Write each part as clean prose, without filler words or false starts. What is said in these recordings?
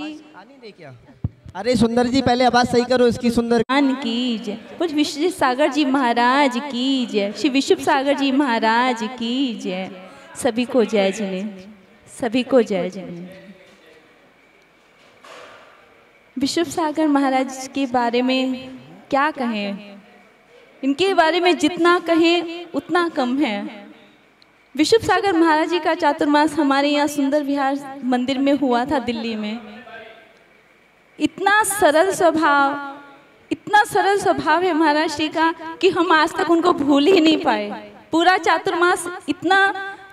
आनी नहीं क्या? अरे सुंदर जी पहले आवाज सही करो इसकी। सुंदर की जय। कुछ विश्व सागर जी महाराज की जय। श्री विश्व सागर जी महाराज की जय। सभी को जय जने, सभी को जय जने। विश्व सागर महाराज के बारे में क्या कहें, इनके बारे में जितना कहें उतना कम है। विश्व सागर महाराज जी का चातुर्मास हमारे यहाँ सुंदर विहार मंदिर में हुआ था दिल्ली में। इतना सरल स्वभाव है महाराज जी का कि हम आज तक उनको भूल ही नहीं पाए। पूरा चातुर्मास इतना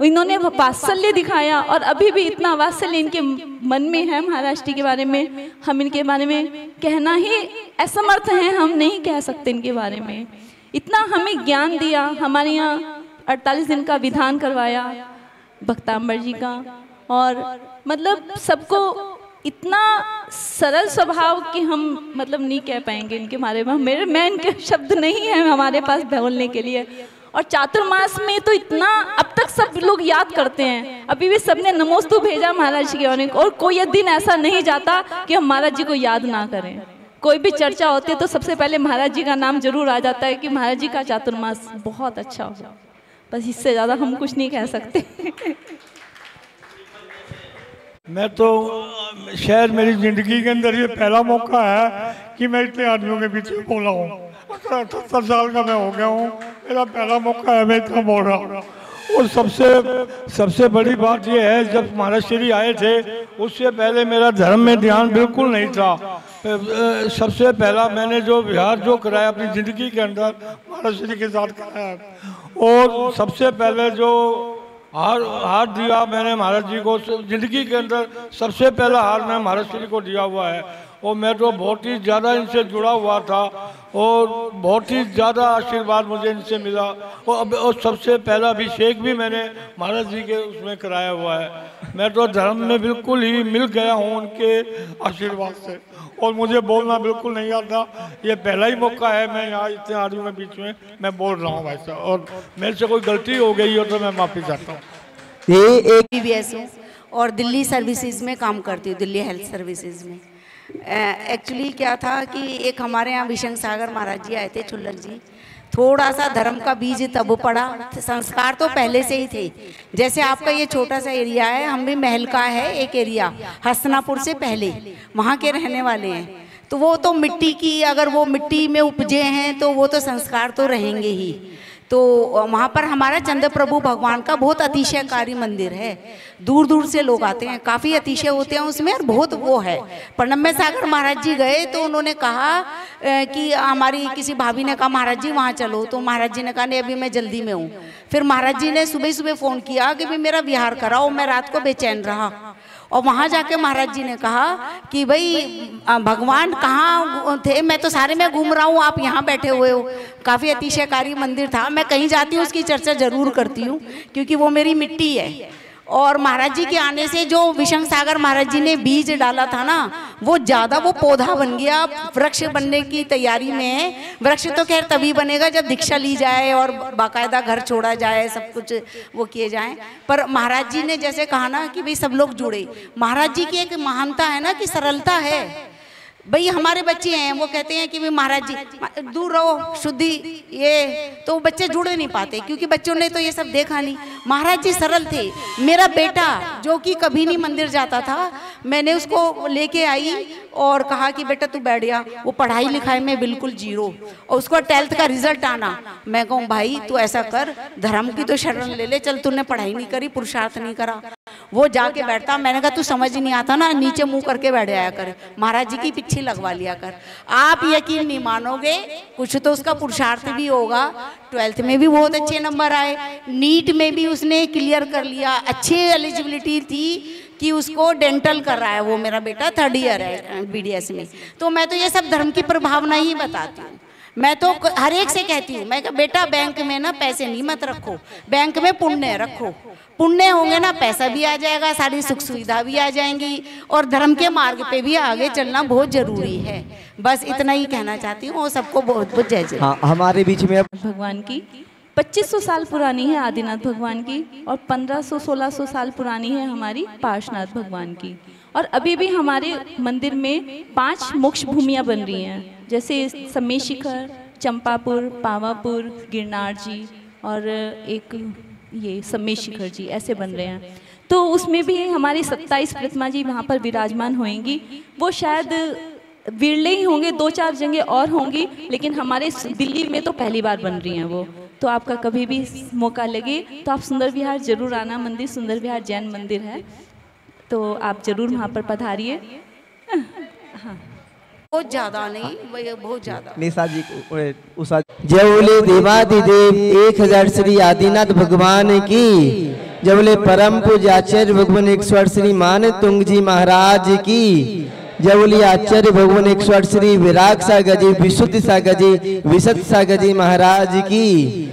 इन्होंने वात्सल्य दिखाया और अभी भी इतना वात्सल्य इनके मन में है महाराज जी के बारे में। हम इनके बारे में कहना ही असमर्थ हैं, हम नहीं कह सकते इनके बारे में। इतना हमें ज्ञान दिया, हमारे यहाँ 48 दिन का विधान करवाया भक्तांबर जी का, और मतलब सबको इतना सरल स्वभाव कि हम मतलब नहीं कह पाएंगे इनके बारे में। मैं इनके शब्द नहीं है हमारे पास बोलने के लिए। और चातुर्मास में तो इतना अब तक सब लोग याद करते हैं, अभी भी सबने नमोस्तु भेजा महाराज जी के बारे में। और कोई दिन ऐसा नहीं जाता कि हम महाराज जी को याद ना करें। कोई भी चर्चा होती है तो सबसे पहले महाराज जी का नाम जरूर आ जाता है कि महाराज जी का चातुर्मास बहुत अच्छा हो। बस इससे ज़्यादा हम कुछ नहीं कह सकते। मैं तो शायद मेरी ज़िंदगी के अंदर ये पहला मौका है कि मैं इतने आदमियों के बीच में बोला हूँ। 78 साल का मैं हो गया हूँ, मेरा पहला मौका है मैं इतना बोल रहा हूँ। और सबसे बड़ी बात ये है, जब महाराज श्री आए थे उससे पहले मेरा धर्म में ध्यान बिल्कुल नहीं था। सबसे पहला मैंने जो विहार जो कराया अपनी ज़िंदगी के अंदर महाराज श्री के साथ कराया, और सबसे पहले जो हार दिया मैंने महाराज जी को ज़िंदगी के अंदर, सबसे पहला हार मैं महाराज श्री को दिया हुआ है। और मैं तो बहुत ही ज़्यादा इनसे जुड़ा हुआ था और बहुत ही ज़्यादा आशीर्वाद मुझे इनसे मिला। और सबसे पहला अभिषेक भी मैंने महाराज जी के उसमें कराया हुआ है। मैं तो धर्म में बिल्कुल ही मिल गया हूँ उनके आशीर्वाद से, और मुझे बोलना बिल्कुल नहीं आता। ये पहला ही मौका है, मैं यहाँ इतने आदमियों के बीच में मैं बोल रहा हूँ वैसा, और मेरे से कोई गलती हो गई हो तो मैं माफ़ी चाहता हूँ। ये PBS हूँ और दिल्ली सर्विसेज में काम करती हूँ, दिल्ली हेल्थ सर्विसेज में। एक्चुअली क्या था कि एक हमारे यहाँ विशंक सागर महाराज जी आए थे, छुल्लर जी। थोड़ा सा धर्म का बीज तब पड़ा, संस्कार तो पहले से ही थे। जैसे आपका ये छोटा सा एरिया है, हम भी महल का है एक एरिया, हसनापुर से पहले वहाँ के रहने वाले हैं। तो वो तो मिट्टी की, अगर वो मिट्टी में उपजे हैं तो वो तो संस्कार तो रहेंगे ही। तो वहाँ पर हमारा चंद्र प्रभु भगवान का बहुत अतिशयकारी मंदिर है, दूर दूर से लोग आते हैं, काफ़ी अतिशय होते हैं उसमें, और बहुत वो है। प्रणम्य सागर महाराज जी गए तो उन्होंने कहा कि हमारी किसी भाभी ने कहा महाराज जी वहाँ चलो, तो महाराज जी ने कहा नहीं अभी मैं जल्दी में हूँ। फिर महाराज जी ने सुबह सुबह फ़ोन किया कि भाई मेरा विहार कराओ, मैं रात को बेचैन रहा। और वहाँ जाके महाराज जी ने कहा कि भाई भगवान कहाँ थे, मैं तो सारे में घूम रहा हूँ, आप यहाँ बैठे हुए हो। काफ़ी अतिशयकारी मंदिर था, मैं कहीं जाती हूँ उसकी चर्चा जरूर करती हूँ क्योंकि वो मेरी मिट्टी है। और महाराज जी के आने से जो विशंक सागर महाराज जी ने बीज डाला था ना, वो ज़्यादा वो पौधा बन गया, वृक्ष बनने की तैयारी में है। वृक्ष तो खैर तभी बनेगा जब दीक्षा ली जाए और बाकायदा घर छोड़ा जाए, सब कुछ वो किए जाए। पर महाराज जी ने जैसे कहा ना कि भाई सब लोग जुड़े, महाराज जी की एक महानता है ना कि सरलता है। भाई हमारे बच्चे हैं, वो कहते हैं कि भाई महाराज जी दूर रहो, शुद्धि, ये तो बच्चे जुड़ नहीं पाते क्योंकि बच्चों ने तो ये सब देखा नहीं। महाराज जी सरल थे। मेरा बेटा जो कि कभी नहीं मंदिर जाता था, मैंने उसको लेके आई और कहा कि बेटा तू बैठ जा। वो पढ़ाई लिखाई में बिल्कुल जीरो, और उसको 12th का रिजल्ट आना। मैं कहूँ भाई तू ऐसा कर, धर्म की तो शरण ले ले, चल तूने पढ़ाई नहीं करी, पुरुषार्थ नहीं करा। वो जाके बैठता, मैंने कहा तू समझ नहीं आता ना, नीचे मुंह करके बैठ जाया कर, महाराज जी की पिच्छी लगवा लिया कर। आप यकीन नहीं मानोगे, कुछ तो उसका पुरुषार्थ भी होगा। 12th में भी बहुत अच्छे नंबर आए, नीट में भी उसने क्लियर कर लिया, अच्छी एलिजिबिलिटी थी कि उसको डेंटल कर रहा है वो मेरा बेटा, 3rd ईयर है BDS में। तो मैं तो ये सब धर्म की प्रभावना ही बताती हूँ। मैं तो हर एक से कहती हूँ, मैं बेटा बैंक में ना पैसे नहीं मत रखो, बैंक में पुण्य रखो। पुण्य होंगे ना पैसा भी आ जाएगा, सारी सुख सुविधा भी आ जाएंगी, और धर्म के मार्ग पे भी आगे चलना बहुत जरूरी है। बस इतना ही कहना चाहती हूँ, सबको बहुत बहुत जय जय। हाँ, हमारे बीच में भगवान की 2500 साल पुरानी है आदिनाथ भगवान की, और 1500-1600 साल पुरानी है हमारी पार्श्वनाथ भगवान की। और अभी भी हमारे मंदिर में 5 मोक्ष भूमियाँ बन रही हैं, जैसे समय शिखर, चंपापुर, पावापुर, गिरनार जी और एक ये समय शिखर जी, ऐसे बन रहे हैं। तो उसमें भी हमारी 27 प्रतिमा जी वहाँ पर विराजमान होंगी। वो शायद विरले ही होंगे, 2-4 जगह और होंगी, लेकिन हमारे दिल्ली में तो पहली बार बन रही हैं वो। तो आपका कभी भी मौका लगे तो आप सुंदर विहार जरूर आना। मंदिर सुंदर विहार जैन मंदिर है, तो आप जरूर वहाँ पर पधारिए। हाँ, बहुत ज्यादा नहीं, वही बहुत ज्यादा। निशा जी को उषा जय बोले देवादिदेव 1000 श्री आदिनाथ भगवान की, जय बोले परम पूज्य आचार्य भगवान 108 श्री मान तुंग जी महाराज की, जय बोले आचार्य भगवान 108 श्री विराग सागर जी, विशुद्ध सागर जी, विशुद्ध सागर जी महाराज की,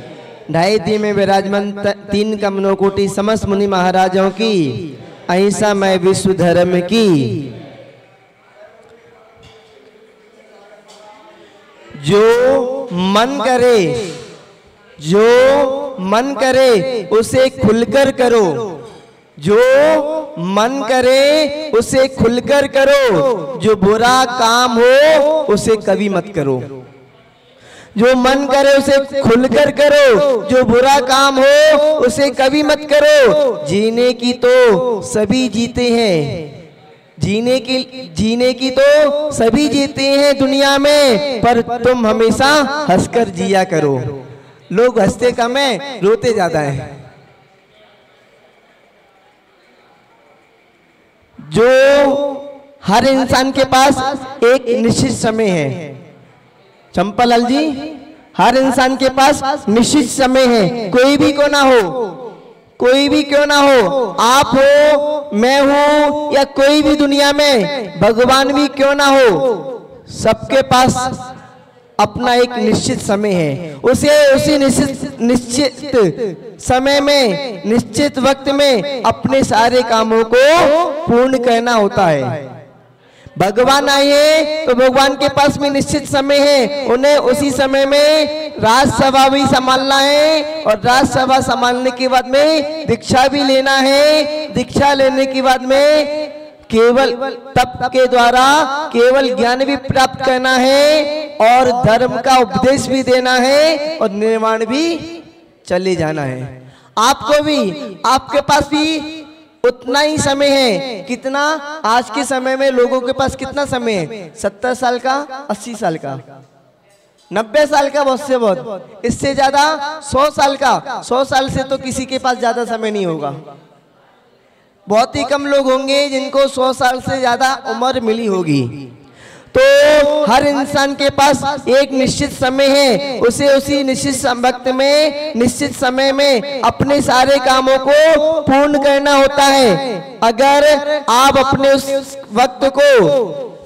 2.5 में विराजमान 3 कमनो कोटि समस्त मुनि महाराजों की, अहिंसा मैं विश्व धर्म की। जो मन करे, जो मन करे उसे खुलकर करो, जो मन करे उसे खुलकर करो, जो बुरा काम हो उसे कभी मत करो। जो मन करे उसे खुलकर करो, जो बुरा काम हो उसे कभी मत करो। जीने की तो सभी जीते हैं, जीने की तो सभी जीते हैं दुनिया में, पर तुम हमेशा हंसकर जिया करो। लोग हंसते कम है, रोते ज्यादा है। जो हर इंसान के पास एक निश्चित समय है, चंपालाल जी, हर इंसान के पास निश्चित समय है। कोई भी क्यों ना हो, कोई भी क्यों ना हो, आप हो, मैं हूं या कोई भी दुनिया में भगवान भी क्यों ना हो, सबके पास अपना एक निश्चित समय है। उसे उसी निश्चित समय में, निश्चित वक्त में अपने सारे कामों को पूर्ण करना होता है। भगवान आए तो भगवान के पास भी निश्चित समय है, उन्हें उसी समय में राजसभा भी संभालना है, और राजसभा संभालने के बाद में दीक्षा भी लेना है। दीक्षा लेने के बाद में केवल तप के द्वारा केवल ज्ञान भी प्राप्त करना है, और धर्म का उपदेश भी देना है, और निर्वाण भी चले जाना है। आपको भी, आपके पास भी उतना ही समय है। कितना? आज के समय में लोगों के पास कितना समय है? 70 साल का, 80 साल का, 90 साल का, बहुत से बहुत, इससे ज्यादा 100 साल का। 100 साल से तो किसी के पास ज्यादा समय नहीं होगा। बहुत ही कम लोग होंगे जिनको 100 साल से ज्यादा उम्र मिली होगी। तो हर इंसान के पास एक निश्चित समय है, उसे उसी निश्चित वक्त में, निश्चित समय में अपने सारे कामों को पूर्ण करना होता है। अगर आप अपने उस वक्त को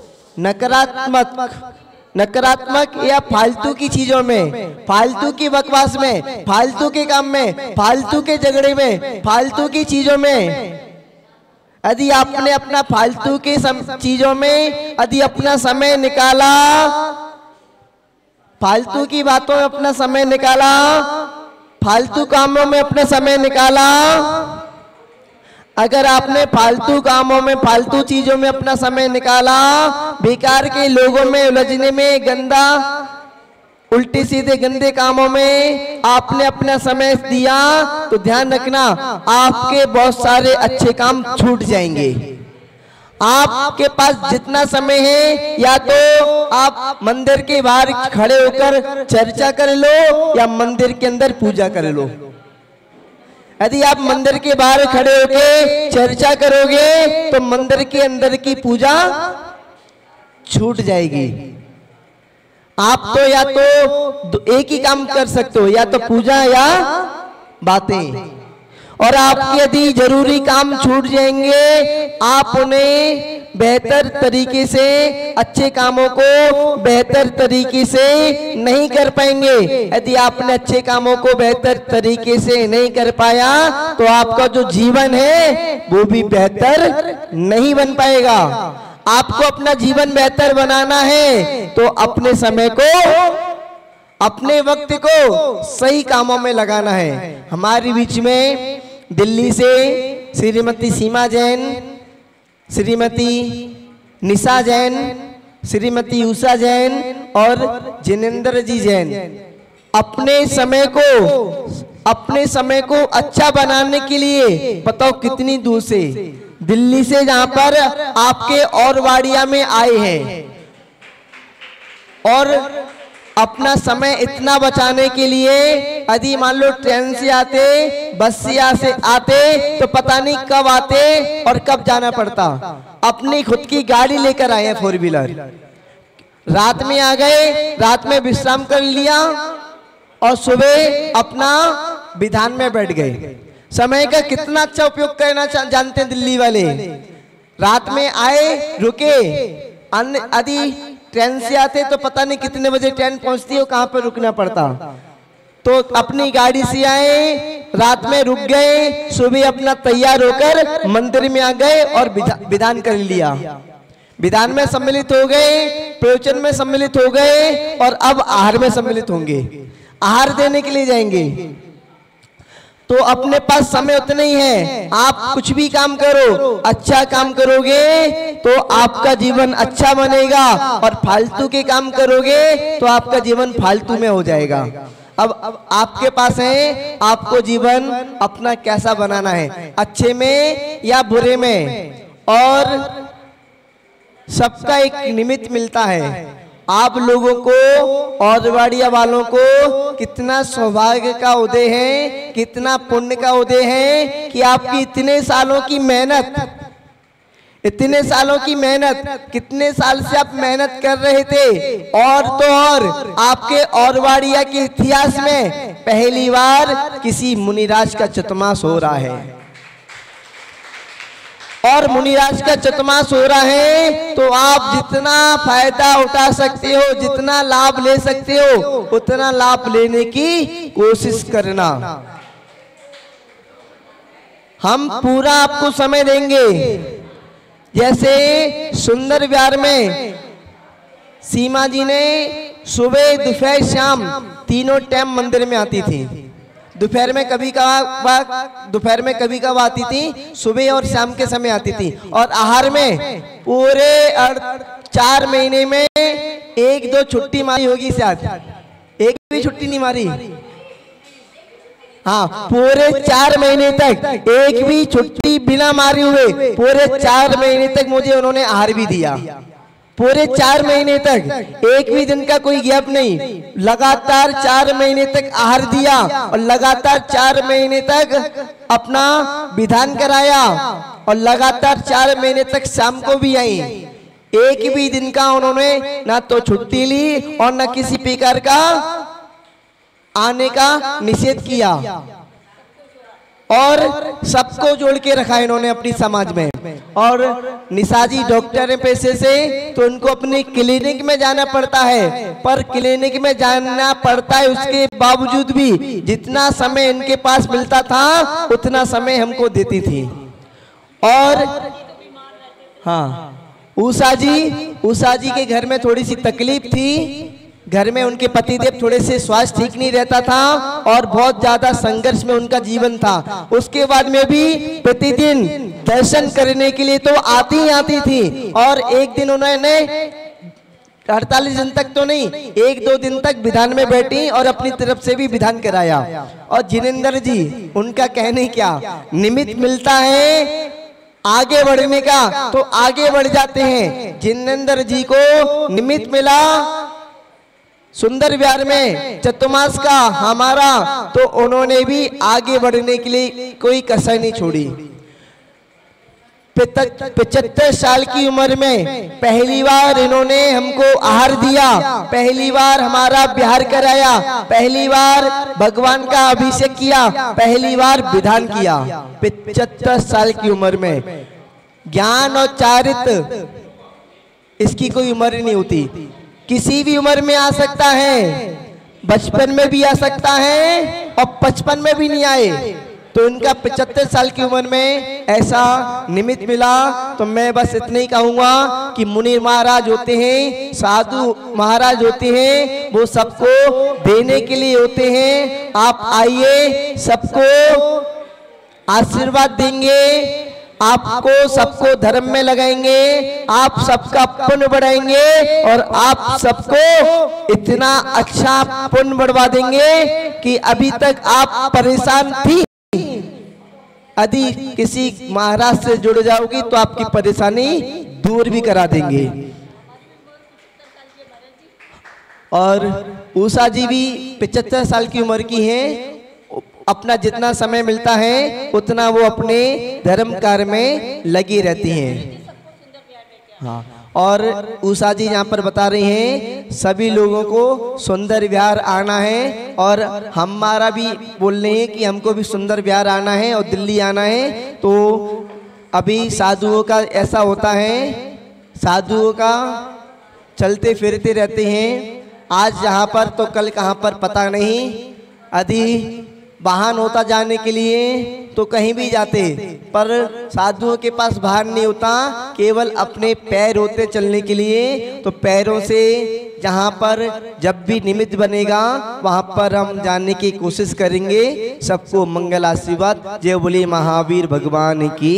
नकारात्मक या फालतू की चीजों में, फालतू की बकवास में, फालतू के काम में, फालतू के झगड़े में, फालतू की चीजों में, यदि आपने अपना फालतू के चीजों में यदि अपना समय निकाला, फालतू की बातों में अपना समय निकाला, फालतू कामों में अपना समय निकाला, अगर आपने फालतू कामों में, फालतू चीजों में अपना समय निकाला, बेकार के लोगों में उलझने में, गंदा उल्टे सीधे गंदे कामों में आपने अपना समय दिया, तो ध्यान रखना आपके बहुत सारे अच्छे काम छूट जाएंगे। आपके पास जितना समय है, या तो आप मंदिर के बाहर खड़े होकर चर्चा कर लो, या मंदिर के अंदर पूजा कर लो। यदि आप मंदिर के बाहर खड़े होकर चर्चा करोगे तो मंदिर के अंदर की पूजा छूट जाएगी। आप तो या तो एक ही काम कर सकते हो, या तो पूजा या बातें। और आपके यदि जरूरी काम छूट जाएंगे, आप उन्हें बेहतर तरीके से, अच्छे कामों को बेहतर तरीके से नहीं कर पाएंगे। यदि आपने अच्छे कामों को बेहतर तरीके से नहीं कर पाया, तो आपका जो जीवन है वो भी बेहतर नहीं बन पाएगा। आपको अपना जीवन बेहतर बनाना है तो अपने समय को, अपने वक्त को सही कामों में लगाना है। हमारे बीच में दिल्ली से श्रीमती सीमा जैन, श्रीमती निशा जैन, श्रीमती उषा जैन और जिनेंद्र जी जैन अपने समय को अच्छा बनाने के लिए बताओ कितनी दूर से, दिल्ली से, जहां पर आपके और वाड़िया में आए हैं और अपना समय इतना बचाने के लिए यदि मान लो ट्रेन से आते, बस से आते तो पता नहीं कब आते और कब जाना पड़ता। अपनी खुद की गाड़ी लेकर आए हैं 4 व्हीलर, रात में आ गए, रात में विश्राम कर लिया और सुबह अपना विधान में बैठ गए। समय का कितना अच्छा उपयोग करना जानते हैं दिल्ली वाले। रात में आए, रुके, यदि ट्रेन से आते तो पता नहीं कितने बजे ट्रेन पहुंचती है, कहां पर रुकना पड़ता। तो अपनी गाड़ी से आए, रात में रुक गए, सुबह अपना तैयार होकर मंदिर में आ गए और विधान कर लिया। विधान में सम्मिलित हो गए, प्रवचन में सम्मिलित हो गए और अब आहार में सम्मिलित होंगे, आहार देने के लिए जाएंगे। तो अपने पास समय उतना ही है, आप कुछ भी काम करो, अच्छा काम करोगे तो आपका जीवन अच्छा बनेगा और फालतू के काम करोगे तो आपका जीवन फालतू में हो जाएगा। अब आपके पास है, आपको जीवन अपना कैसा बनाना है, अच्छे में या बुरे में। और सबका एक निमित्त मिलता है। आप लोगों को और वाड़िया वालों को कितना सौभाग्य का उदय है, कितना पुण्य का उदय है कि आपकी इतने सालों की मेहनत, कितने साल से आप मेहनत कर रहे थे। और तो और आपके और वाड़िया के इतिहास में पहली बार किसी मुनिराज का चतुर्मास हो रहा है। और मुनिराज का चतुर्मास हो रहा है तो आप जितना फायदा उठा सकते हो, जितना लाभ ले सकते हो, उतना लाभ लेने की कोशिश करना। हम पूरा आपको समय देंगे। जैसे सुंदर विहार में सीमा जी ने सुबह, दोपहर, शाम तीनों टाइम मंदिर में आती थी। दोपहर में कभी कभार आती थी, सुबह और शाम के समय आती थी। और आहार में पूरे 4 महीने में 1-2 छुट्टी मारी होगी, शायद एक भी छुट्टी नहीं मारी। हाँ, पूरे 4 महीने तक एक भी छुट्टी बिना मारे हुए पूरे 4 महीने तक मुझे उन्होंने आहार भी दिया। पूरे 4 महीने तक एक भी दिन का कोई गैप नहीं, लगातार 4 महीने तक आहार दिया और लगातार 4 महीने तक अपना विधान कराया और लगातार 4 महीने तक शाम को भी आई। एक भी दिन का उन्होंने ना तो छुट्टी ली और ना किसी प्रकार का आने का निषेध किया और सबको जोड़ के रखा इन्होंने अपनी समाज में। और निशा जी डॉक्टर है पेशे से, तो उनको अपनी क्लिनिक में जाना पड़ता है, पर क्लिनिक में जाना पड़ता है उसके बावजूद भी जितना समय इनके पास मिलता था उतना समय हमको देती थी। और हाँ, उषा जी के घर में थोड़ी सी तकलीफ थी। घर में उनके पतिदेव थोड़े से स्वास्थ्य ठीक नहीं रहता था और बहुत ज्यादा संघर्ष में उनका जीवन था। उसके बाद में भी प्रतिदिन दर्शन करने के लिए तो आती थी। और एक दिन उन्होंने 48 दिन तक तो नहीं, 1-2 दिन तक विधान में बैठी और अपनी तरफ से भी विधान कराया। और जिनेंद्र जी, उनका कहने क्या, निमित्त मिलता है आगे बढ़ने का तो आगे बढ़ जाते हैं। जिनेंद्र जी को निमित्त मिला सुंदर विहार में चतुर्मास का हमारा, तो उन्होंने भी आगे बढ़ने के लिए कोई कसर नहीं छोड़ी। 75 साल की उम्र में पहली बार इन्होंने हमको आहार दिया, पहली बार हमारा विहार कराया, पहली बार भगवान का अभिषेक किया, पहली बार विधान किया। 75 साल की उम्र में ज्ञान और चारित्र इसकी कोई उम्र नहीं होती, किसी भी उम्र में आ सकता है, बचपन में भी आ सकता है और 55 में भी नहीं आए। तो इनका 75 साल की उम्र में ऐसा निमित्त मिला। तो मैं बस इतना ही कहूंगा कि मुनि महाराज होते हैं, साधु महाराज होते हैं, वो सबको देने के लिए होते हैं। आप आइए, सबको आशीर्वाद देंगे, आपको सबको धर्म में लगाएंगे, आप सबका पुण्य बढ़ाएंगे और आप सबको इतना अच्छा पुण्य बढ़वा देंगे कि अभी तक आप परेशान थी। यदि किसी महाराज से जुड़ जाओगी तो आपकी परेशानी दूर भी करा देंगे। और उषा जी भी 75 साल की उम्र की हैं। अपना जितना समय मिलता है उतना वो अपने धर्म कार्य में लगी रहती हैं। हाँ, और उषा जी यहाँ पर बता रही हैं सभी लोगों को सुंदर विहार आना है, और हमारा भी बोल रहे हैं कि हमको भी सुंदर विहार आना है और दिल्ली आना है। तो अभी साधुओं का ऐसा होता है, साधुओं का चलते फिरते रहते हैं, आज यहाँ पर तो कल कहाँ पर पता नहीं। यदि वाहन होता जाने के लिए तो कहीं भी जाते, पर साधुओं के पास वाहन नहीं होता, केवल अपने पैर होते चलने के लिए। तो पैरों से जहाँ पर जब भी निमित्त बनेगा वहाँ पर हम जाने की कोशिश करेंगे। सबको मंगल आशीर्वाद। जय बोले महावीर भगवान की।